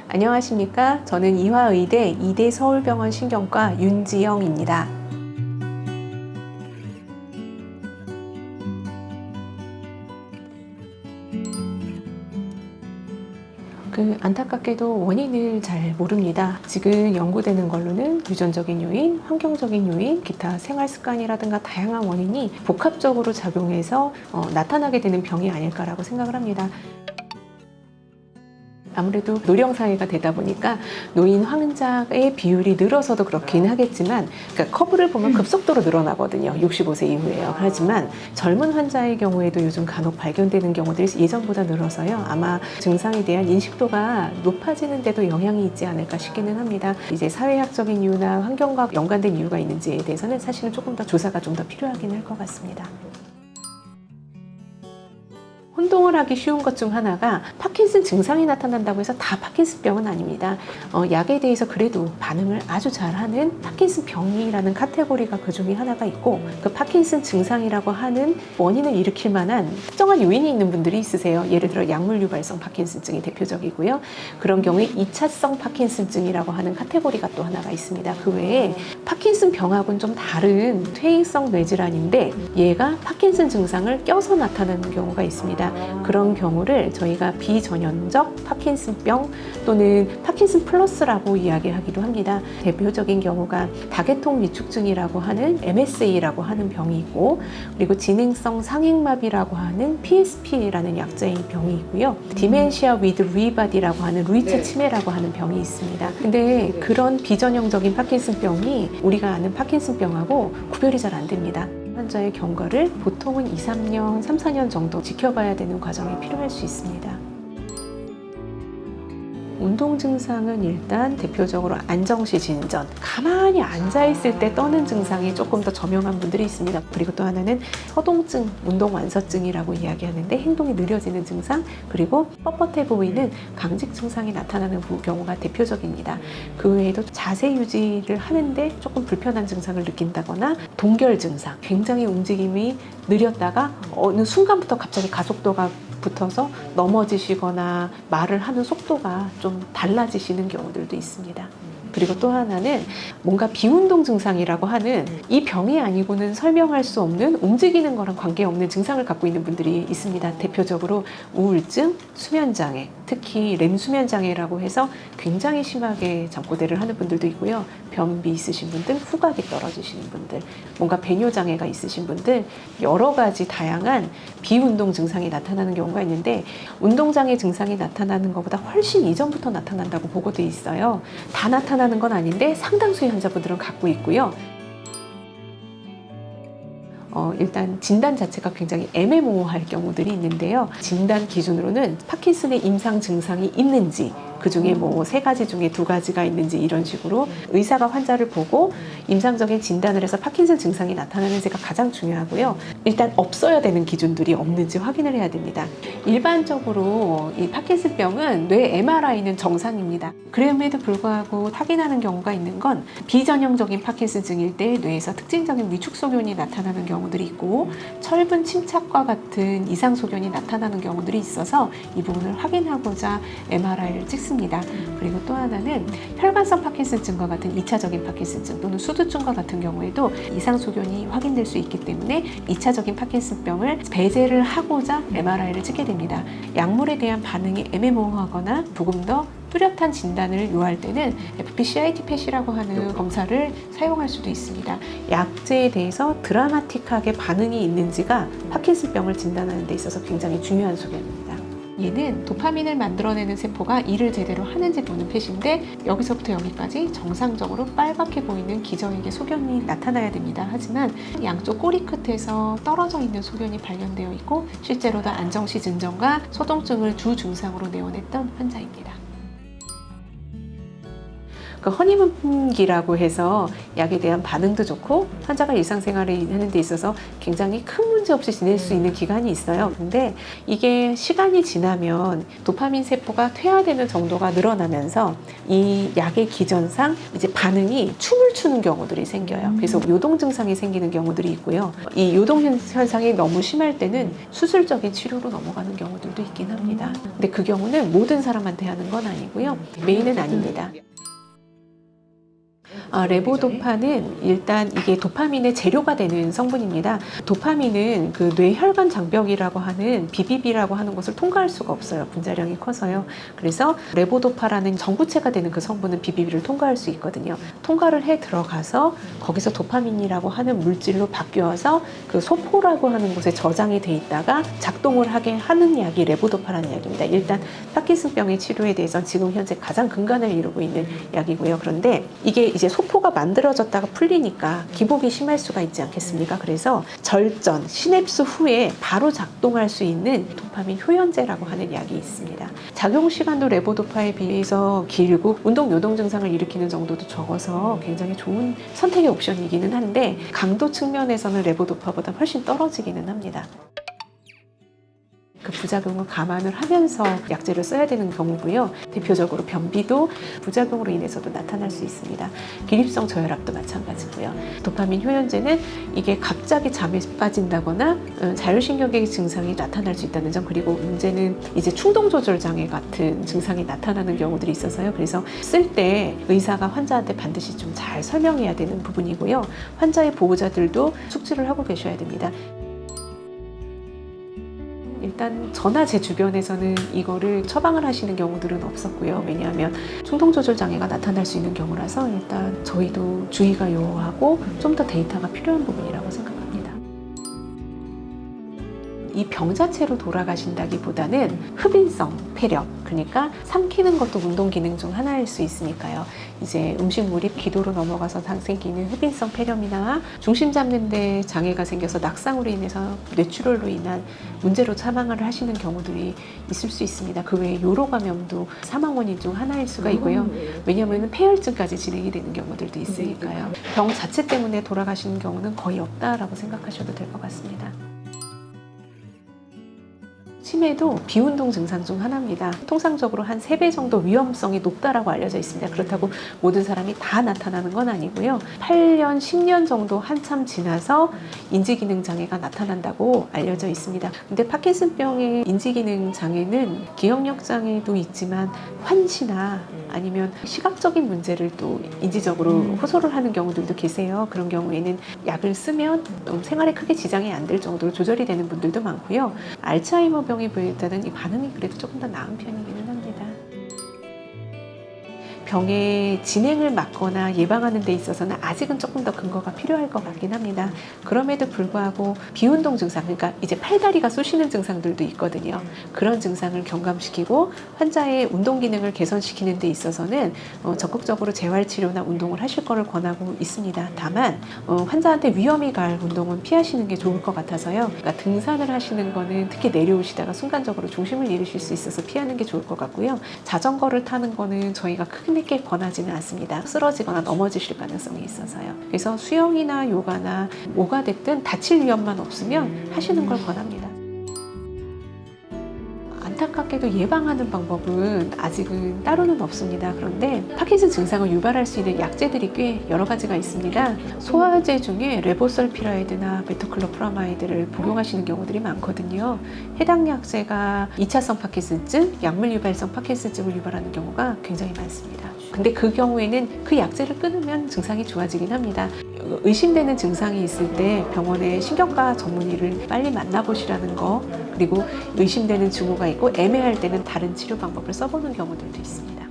안녕하십니까. 저는 이화의대 이대 서울병원 신경과 윤지영입니다. 안타깝게도 원인을 잘 모릅니다. 지금 연구되는 걸로는 유전적인 요인, 환경적인 요인, 기타 생활습관이라든가 다양한 원인이 복합적으로 작용해서 나타나게 되는 병이 아닐까라고 생각을 합니다. 아무래도 노령 사회가 되다 보니까 노인 환자의 비율이 늘어서도 그렇긴 하겠지만, 그러니까 커브를 보면 급속도로 늘어나거든요. 65세 이후에요. 하지만 젊은 환자의 경우에도 요즘 간혹 발견되는 경우들이 예전보다 늘어서요. 아마 증상에 대한 인식도가 높아지는데도 영향이 있지 않을까 싶기는 합니다. 이제 사회학적인 이유나 환경과 연관된 이유가 있는지에 대해서는 사실은 조금 더 조사가 좀 더 필요하긴 할 것 같습니다. 혼동을 하기 쉬운 것 중 하나가 파킨슨 증상이 나타난다고 해서 다 파킨슨병은 아닙니다. 약에 대해서 그래도 반응을 아주 잘하는 파킨슨병이라는 카테고리가 그 중에 하나가 있고, 그 파킨슨 증상이라고 하는 원인을 일으킬 만한 특정한 요인이 있는 분들이 있으세요. 예를 들어 약물 유발성 파킨슨증이 대표적이고요. 그런 경우에 2차성 파킨슨증이라고 하는 카테고리가 또 하나가 있습니다. 그 외에 파킨슨병하고는 좀 다른 퇴행성 뇌질환인데 얘가 파킨슨 증상을 껴서 나타나는 경우가 있습니다. 그런 경우를 저희가 비전염적 파킨슨병 또는 파킨슨 플러스라고 이야기하기도 합니다. 대표적인 경우가 다계통 위축증이라고 하는 MSA라고 하는 병이 있고, 그리고 진행성 상행마비라고 하는 PSP라는 약자의 병이 있고요. 디멘시아 위드 루이바디라고 하는 루이체 치매라고 하는 병이 있습니다. 근데 그런 비전형적인 파킨슨병이 우리가 아는 파킨슨병하고 구별이 잘 안 됩니다. 환자의 경과를 보통은 2-3년, 3-4년 정도 지켜봐야 되는 과정이 필요할 수 있습니다. 운동 증상은 일단 대표적으로 안정시 진전, 가만히 앉아있을 때 떠는 증상이 조금 더 저명한 분들이 있습니다. 그리고 또 하나는 서동증, 운동완서증이라고 이야기하는데 행동이 느려지는 증상, 그리고 뻣뻣해 보이는 강직 증상이 나타나는 경우가 대표적입니다. 그 외에도 자세 유지를 하는데 조금 불편한 증상을 느낀다거나 동결 증상, 굉장히 움직임이 느렸다가 어느 순간부터 갑자기 가속도가 붙어서 넘어지시거나 말을 하는 속도가 좀 달라지시는 경우들도 있습니다. 그리고 또 하나는 뭔가 비운동 증상이라고 하는 이 병이 아니고는 설명할 수 없는 움직이는 거랑 관계없는 증상을 갖고 있는 분들이 있습니다. 대표적으로 우울증, 수면장애, 특히 렘 수면장애라고 해서 굉장히 심하게 잠꼬대를 하는 분들도 있고요. 변비 있으신 분들, 후각이 떨어지시는 분들, 뭔가 배뇨장애가 있으신 분들, 여러 가지 다양한 비운동 증상이 나타나는 경우가 있는데, 운동장애 증상이 나타나는 것보다 훨씬 이전부터 나타난다고 보고돼 있어요. 다 나타나는 건 아닌데 상당수의 환자분들은 갖고 있고요. 일단 진단 자체가 굉장히 애매모호할 경우들이 있는데요. 진단 기준으로는 파킨슨의 임상 증상이 있는지, 그 중에 뭐 3가지 중에 2가지가 있는지 이런 식으로 의사가 환자를 보고 임상적인 진단을 해서 파킨슨 증상이 나타나는지가 가장 중요하고요. 일단 없어야 되는 기준들이 없는지 확인을 해야 됩니다. 일반적으로 이 파킨슨병은 뇌 MRI는 정상입니다. 그럼에도 불구하고 확인하는 경우가 있는 건 비전형적인 파킨슨증일 때 뇌에서 특징적인 위축소견이 나타나는 경우들이 있고, 철분 침착과 같은 이상소견이 나타나는 경우들이 있어서 이 부분을 확인하고자 MRI를 찍습니다. 그리고 또 하나는 혈관성 파킨슨증과 같은 2차적인 파킨슨증 또는 수두증과 같은 경우에도 이상소견이 확인될 수 있기 때문에 2차적인 파킨슨병을 배제를 하고자 MRI를 찍게 됩니다. 약물에 대한 반응이 애매모호하거나 조금 더 뚜렷한 진단을 요할 때는 FP-CIT-PET이라고 하는 검사를 사용할 수도 있습니다. 약제에 대해서 드라마틱하게 반응이 있는지가 파킨슨병을 진단하는 데 있어서 굉장히 중요한 소견입니다. 얘는 도파민을 만들어내는 세포가 일을 제대로 하는지 보는 펫인데, 여기서부터 여기까지 정상적으로 빨갛게 보이는 기저액의 소견이 나타나야 됩니다. 하지만 양쪽 꼬리 끝에서 떨어져 있는 소견이 발견되어 있고, 실제로도 안정시 진전과 소동증을 주 증상으로 내원했던 환자입니다. 그 허니문기라고 해서 약에 대한 반응도 좋고 환자가 일상생활을 하는 데 있어서 굉장히 큰 문제 없이 지낼 수 있는 기간이 있어요. 근데 이게 시간이 지나면 도파민 세포가 퇴화되는 정도가 늘어나면서 이 약의 기전상 이제 반응이 춤을 추는 경우들이 생겨요. 그래서 요동 증상이 생기는 경우들이 있고요. 이 요동 현상이 너무 심할 때는 수술적인 치료로 넘어가는 경우들도 있긴 합니다. 근데 그 경우는 모든 사람한테 하는 건 아니고요. 메인은 아닙니다. 레보도파는 일단 이게 도파민의 재료가 되는 성분입니다. 도파민은 그 뇌혈관 장벽이라고 하는 BBB라고 하는 것을 통과할 수가 없어요. 분자량이 커서요. 그래서 레보도파라는 전구체가 되는 그 성분은 BBB를 통과할 수 있거든요. 통과를 해 들어가서 거기서 도파민이라고 하는 물질로 바뀌어서 그 소포라고 하는 곳에 저장이 돼 있다가 작동을 하게 하는 약이 레보도파라는 약입니다. 일단 파킨슨병의 치료에 대해서 지금 현재 가장 근간을 이루고 있는 약이고요. 그런데 이게 이제 소포가 만들어졌다가 풀리니까 기복이 심할 수가 있지 않겠습니까? 그래서 절전, 시냅스 후에 바로 작동할 수 있는 도파민 효연제라고 하는 약이 있습니다. 작용 시간도 레보도파에 비해서 길고 운동 요동 증상을 일으키는 정도도 적어서 굉장히 좋은 선택의 옵션이기는 한데 강도 측면에서는 레보도파보다 훨씬 떨어지기는 합니다. 그 부작용을 감안을 하면서 약제를 써야 되는 경우고요. 대표적으로 변비도 부작용으로 인해서도 나타날 수 있습니다. 기립성 저혈압도 마찬가지고요. 도파민 효연제는 이게 갑자기 잠에 빠진다거나 자율신경계 증상이 나타날 수 있다는 점, 그리고 문제는 이제 충동 조절 장애 같은 증상이 나타나는 경우들이 있어서요. 그래서 쓸 때 의사가 환자한테 반드시 좀 잘 설명해야 되는 부분이고요. 환자의 보호자들도 숙지를 하고 계셔야 됩니다. 일단 저나 제 주변에서는 이거를 처방을 하시는 경우들은 없었고요. 왜냐하면 충동조절 장애가 나타날 수 있는 경우라서 일단 저희도 주의가 요하고 좀 더 데이터가 필요한 부분이라고 생각합니다. 이 병 자체로 돌아가신다기보다는 흡인성 폐렴, 그러니까 삼키는 것도 운동 기능 중 하나일 수 있으니까요. 이제 음식물이 기도로 넘어가서 생기는 흡인성 폐렴이나 중심 잡는 데 장애가 생겨서 낙상으로 인해서 뇌출혈로 인한 문제로 사망을 하시는 경우들이 있을 수 있습니다. 그 외에 요로 감염도 사망 원인 중 하나일 수가 있고요. 왜냐하면 폐혈증까지 진행이 되는 경우들도 있으니까요. 병 자체 때문에 돌아가시는 경우는 거의 없다라고 생각하셔도 될 것 같습니다. 치매도 비운동 증상 중 하나입니다. 통상적으로 한 3배 정도 위험성이 높다라고 알려져 있습니다. 그렇다고 모든 사람이 다 나타나는 건 아니고요. 8년, 10년 정도 한참 지나서 인지기능 장애가 나타난다고 알려져 있습니다. 근데 파킨슨병의 인지기능 장애는 기억력 장애도 있지만 환시나 아니면 시각적인 문제를 또 인지적으로 호소를 하는 경우들도 계세요. 그런 경우에는 약을 쓰면 생활에 크게 지장이 안 될 정도로 조절이 되는 분들도 많고요. 알츠하이머 병에 비해서는 이 반응이 그래도 조금 더 나은 편이기는 합니다. 병의 진행을 막거나 예방하는 데 있어서는 아직은 조금 더 근거가 필요할 것 같긴 합니다. 그럼에도 불구하고 비운동 증상, 그러니까 이제 팔다리가 쑤시는 증상들도 있거든요. 그런 증상을 경감시키고 환자의 운동 기능을 개선시키는 데 있어서는 적극적으로 재활치료나 운동을 하실 거를 권하고 있습니다. 다만 환자한테 위험이 갈 운동은 피하시는 게 좋을 것 같아서요. 그러니까 등산을 하시는 거는 특히 내려오시다가 순간적으로 중심을 잃으실 수 있어서 피하는 게 좋을 것 같고요. 자전거를 타는 거는 저희가 크게 권하지는 않습니다. 쓰러지거나 넘어지실 가능성이 있어서요. 그래서 수영이나 요가나 뭐가 됐든 다칠 위험만 없으면 하시는 걸 권합니다. 안타깝게도 예방하는 방법은 아직은 따로는 없습니다. 그런데 파킨슨 증상을 유발할 수 있는 약제들이 꽤 여러 가지가 있습니다. 소화제 중에 레보설피라이드나 메토클로프라마이드를 복용하시는 경우들이 많거든요. 해당 약제가 2차성 파킨슨증, 약물 유발성 파킨슨증을 유발하는 경우가 굉장히 많습니다. 근데 그 경우에는 그 약제를 끊으면 증상이 좋아지긴 합니다. 의심되는 증상이 있을 때 병원의 신경과 전문의를 빨리 만나보시라는 거, 그리고 의심되는 증후가 있고 애매할 때는 다른 치료 방법을 써보는 경우들도 있습니다.